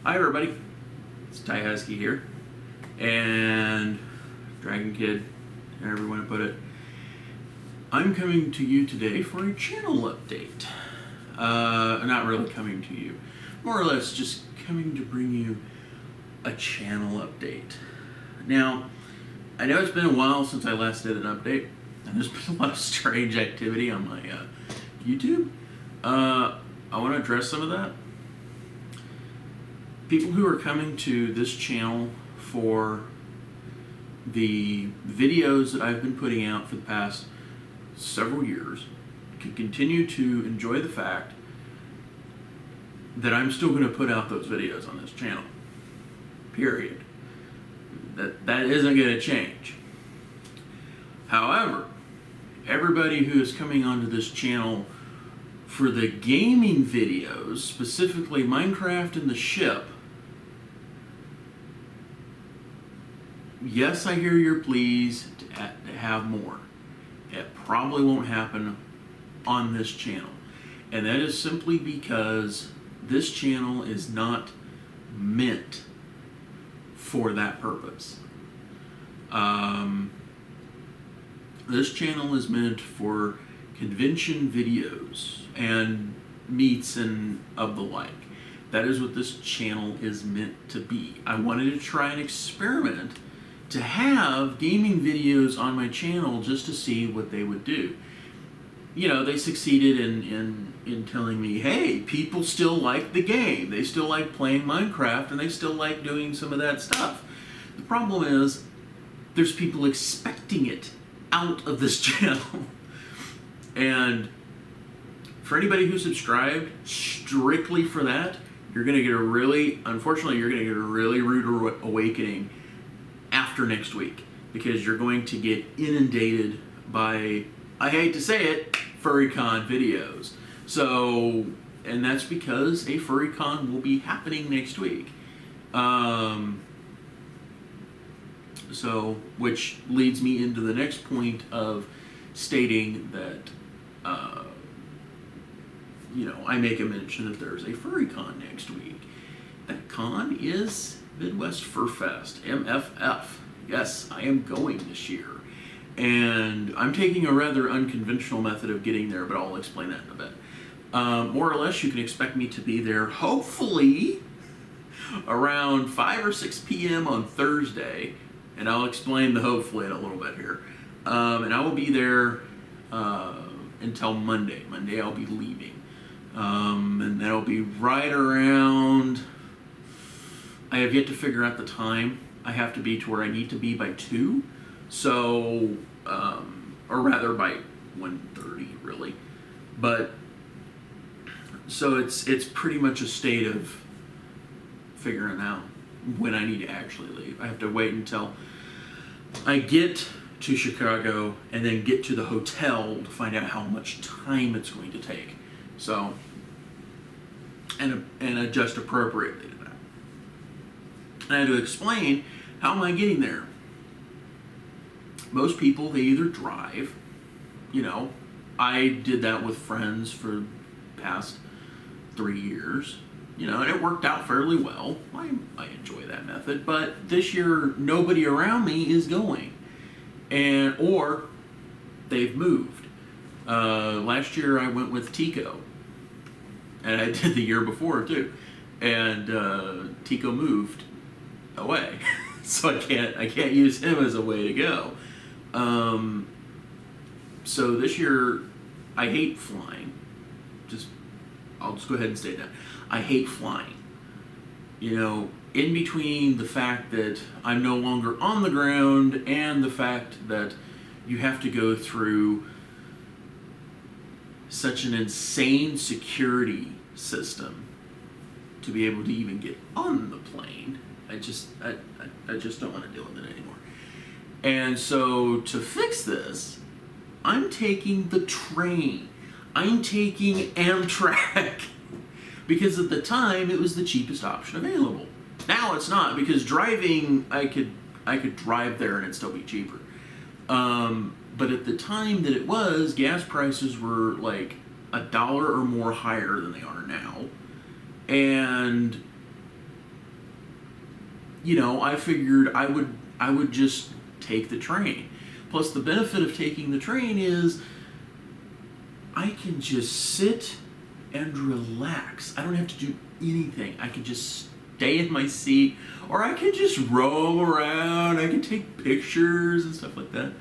Hi everybody, it's Husky here, and DragonKid, however you want to put it. I'm coming to you today for a channel update. Not really coming to you, more or less just coming to bring you a channel update. Now, I know it's been a while since I last did an update, and there's been a lot of strange activity on my YouTube. I want to address some of that. People who are coming to this channel for the videos that I've been putting out for the past several years can continue to enjoy the fact that I'm still going to put out those videos on this channel. Period. That isn't going to change. However, everybody who is coming onto this channel for the gaming videos, specifically Minecraft and the ship, yes, I hear your pleas to have more. It probably won't happen on this channel. And that is simply because this channel is not meant for that purpose. This channel is meant for convention videos and meets and of the like. That is what this channel is meant to be. I wanted to try an experiment to have gaming videos on my channel just to see what they would do. You know, they succeeded in telling me, hey, people still like the game. They still like playing Minecraft, and they still like doing some of that stuff. The problem is, there's people expecting it out of this channel. And for anybody who subscribed strictly for that, you're going to get unfortunately, you're going to get a really rude awakening after next week, because you're going to get inundated by, I hate to say it, FurryCon videos. So, and that's because a FurryCon will be happening next week. So, which leads me into the next point of stating that, I make a mention that there's a FurryCon next week. That con is Midwest FurFest, MFF. Yes, I am going this year. And I'm taking a rather unconventional method of getting there, but I'll explain that in a bit. More or less, you can expect me to be there, hopefully, around 5 or 6 p.m. on Thursday. And I'll explain the hopefully in a little bit here. And I will be there until Monday. Monday I'll be leaving. And that'll be right around... I have yet to figure out the time. I have to be to where I need to be by 2. So, or rather by 1:30, really. But, so it's pretty much a state of figuring out when I need to actually leave. I have to wait until I get to Chicago and then get to the hotel to find out how much time it's going to take. So, and adjust appropriately to that. And I had to explain, how am I getting there? Most people, they either drive, I did that with friends for the past 3 years, and it worked out fairly well. I enjoy that method, but this year, nobody around me is going, or they've moved. Last year, I went with Tico, and I did the year before, too, and Tico moved away. So I can't use him as a way to go. So this year, I hate flying. I'll just go ahead and state that. I hate flying. In between the fact that I'm no longer on the ground and the fact that you have to go through such an insane security system to be able to even get on the plane. I just don't want to deal with it anymore. And so to fix this, I'm taking the train. I'm taking Amtrak. Because at the time, it was the cheapest option available. Now it's not, because driving, I could drive there and it'd still be cheaper. But at the time that it was, gas prices were like $1 or more higher than they are now. And I figured I would just take the train. Plus, the benefit of taking the train is I can just sit and relax. I don't have to do anything. I can just stay in my seat, or I can just roam around. I can take pictures and stuff like that.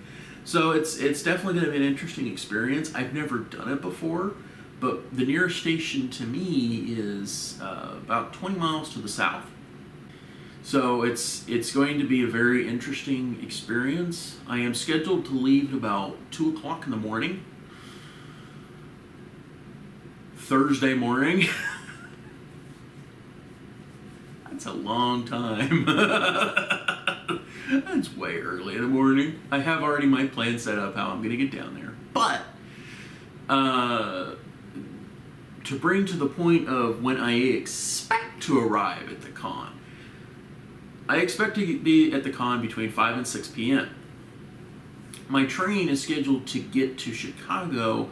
So it's definitely going to be an interesting experience. I've never done it before, but the nearest station to me is about 20 miles to the south. So it's going to be a very interesting experience. I am scheduled to leave at about 2 o'clock in the morning, Thursday morning. That's a long time. That's way early in the morning. I have already my plan set up how I'm going to get down there. But to bring to the point of when I expect to arrive at the con, I expect to be at the con between 5 and 6 p.m. My train is scheduled to get to Chicago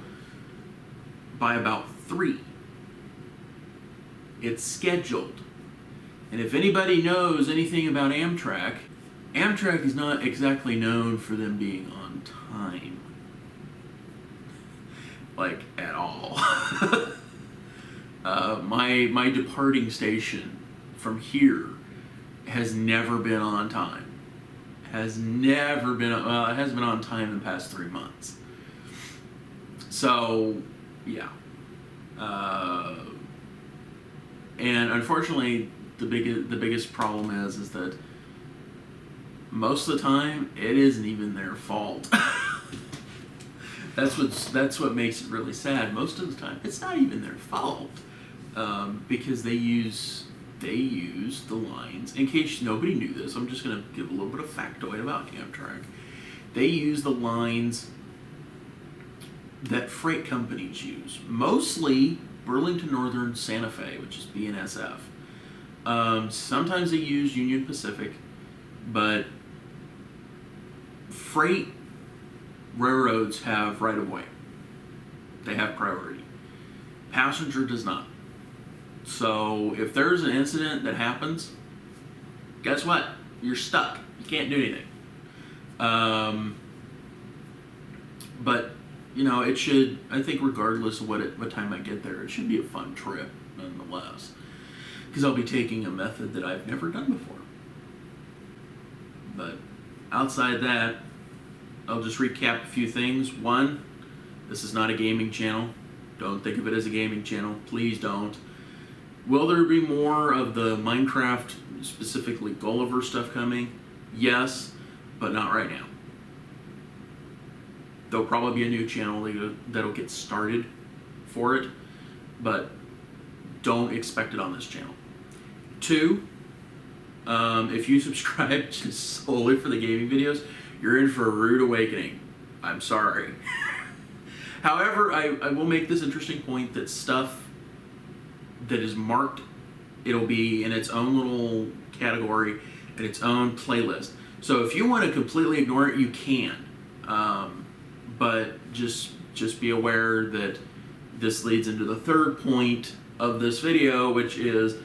by about 3. It's scheduled. And if anybody knows anything about Amtrak, Amtrak is not exactly known for them being on time. Like, at all. My departing station from here has never been on time. Has never been, it hasn't been on time in the past 3 months. So, yeah. And unfortunately, the biggest problem is that most of the time it isn't even their fault. That's what makes it really sad. Most of the time, it's not even their fault, because they use the lines. In case nobody knew this, I'm just going to give a little bit of factoid about Amtrak. They use the lines that freight companies use, mostly Burlington Northern Santa Fe, which is BNSF. Sometimes they use Union Pacific, but freight railroads have right-of-way. They have priority. Passenger does not. So if there's an incident that happens, guess what? You're stuck. You can't do anything. But it should, I think regardless of what time I get there, it should be a fun trip nonetheless. Because I'll be taking a method that I've never done before. But outside that, I'll just recap a few things. One, this is not a gaming channel. Don't think of it as a gaming channel. Please don't. Will there be more of the Minecraft, specifically Gulliver stuff coming? Yes, but not right now. There'll probably be a new channel that'll get started for it, but don't expect it on this channel. 2, if you subscribe just solely for the gaming videos, you're in for a rude awakening. I'm sorry. However, I will make this interesting point that stuff that is marked, it'll be in its own little category, in its own playlist. So if you want to completely ignore it, you can. But just be aware that this leads into the third point of this video, which is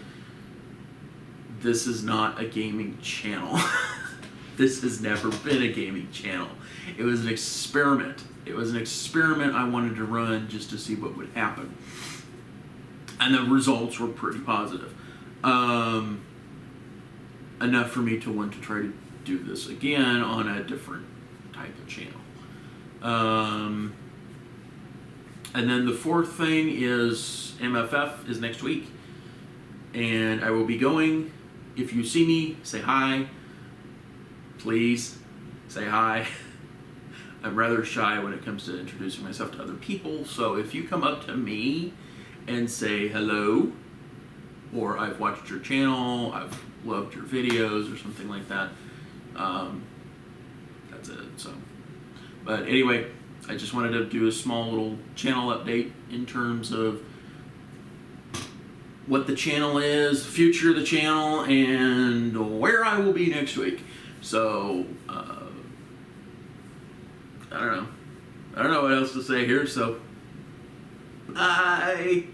this is not a gaming channel. This has never been a gaming channel. It was an experiment. It was an experiment I wanted to run just to see what would happen. And the results were pretty positive. Enough for me to want to try to do this again on a different type of channel. And then the fourth thing is MFF is next week. And I will be going. If you see me, say hi. Please say hi. I'm rather shy when it comes to introducing myself to other people. So if you come up to me and say hello, or I've watched your channel, I've loved your videos, or something like that, that's it. So, but anyway, I just wanted to do a small little channel update in terms of what the channel is, future of the channel, and where I will be next week. So, I don't know what else to say here, so bye.